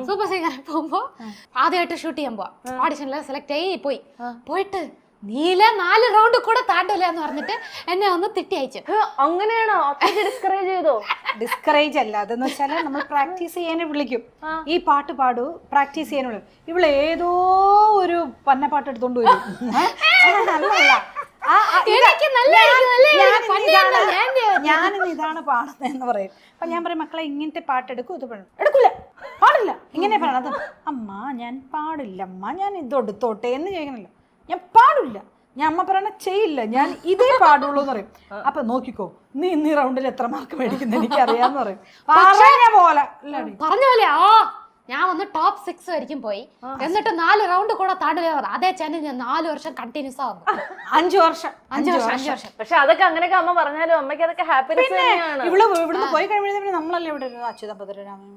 Super സിംഗറിൽ പോകുമ്പോ ആദ്യമായിട്ട് shoot ചെയ്യാൻ പോവാ. ഓഡിഷനിൽ സെലക്ട് ആയി പോയിട്ട് നീല 4 റൗണ്ട് കൂടെ താണ്ടൂല എന്ന് പറഞ്ഞിട്ട് എന്നെ ഒന്ന് തിട്ടി അയച്ചു. അങ്ങനെയാണോ? ഡിസ്കറേജ് ചെയ്തോ? ഡിസ്കറേജ് അല്ല, അതെന്ന് വെച്ചാൽ നമ്മൾ പ്രാക്ടീസ് ചെയ്യാനെ വിളിക്കും. ഈ പാട്ട് പാടൂ, പ്രാക്ടീസ് ചെയ്യാൻ വിളിക്കും. ഇവിടെ ഏതോ ഒരു പന്ന പാട്ട് എടുത്തോണ്ട് വരും. ഞാനിന്ന് ഇതാണ് പാടുന്നതെന്ന് പറയും. അപ്പൊ ഞാൻ പറയും, മക്കളെ ഇങ്ങനത്തെ പാട്ട് എടുക്കും, ഇത് എടുക്കൂല, പാടില്ല, ഇങ്ങനെ പറയണത്. അമ്മ ഞാൻ പാടില്ല, അമ്മ ഞാൻ ഇത് എടുത്തോട്ടെ എന്ന് ചോദിക്കണല്ലോ. ഞാൻ പാടില്ല, ഞാൻ അമ്മ പറയണ ചെയ്യില്ല, ഞാൻ ഇതേ പാടുള്ളൂ എന്ന് പറയും. അപ്പൊ നോക്കിക്കോ, നീ ഇന്നീ റൗണ്ടിൽ എത്ര മാർക്ക് മേടിക്കുന്ന എനിക്ക് അറിയാന്ന് പറയും. പോലെ പറഞ്ഞ പോലെ ഞാൻ വന്ന് ടോപ്പ് 6 വരെയും പോയി. എന്നിട്ട് 4 റൗണ്ട് കൂടെ താണ്ടില്ല. അതേ ചാനൽ ഞാൻ 4 വർഷം കണ്ടിന്യൂസ് ആവുന്നു. 5 വർഷം. പക്ഷെ അതൊക്കെ അങ്ങനെയൊക്കെ അമ്മ പറഞ്ഞാലും അമ്മയ്ക്ക് അതൊക്കെ ഹാപ്പിനെസ് തന്നെയാണ്. ഇവിടുന്ന് പോയി കഴിയുമ്പോഴേ നമ്മളല്ലേ ഇവിടെ അച്യുത ഭദ്രരാമൻ